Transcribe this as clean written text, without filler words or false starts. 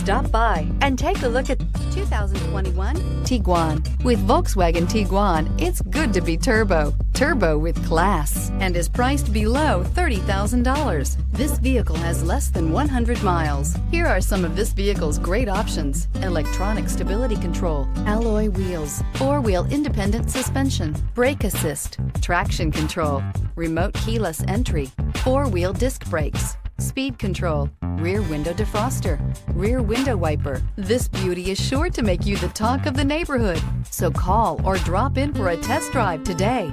Stop by and take a look at 2021 Tiguan. With Volkswagen Tiguan, it's good to be turbo. Turbo with class, and is priced below $30,000. This vehicle has less than 100 miles. Here are some of this vehicle's great options: electronic stability control, alloy wheels, four-wheel independent suspension, brake assist, traction control, remote keyless entry, four-wheel disc brakes, speed control, rear window defroster, rear window wiper. This beauty is sure to make you the talk of the neighborhood. So call or drop in for a test drive today.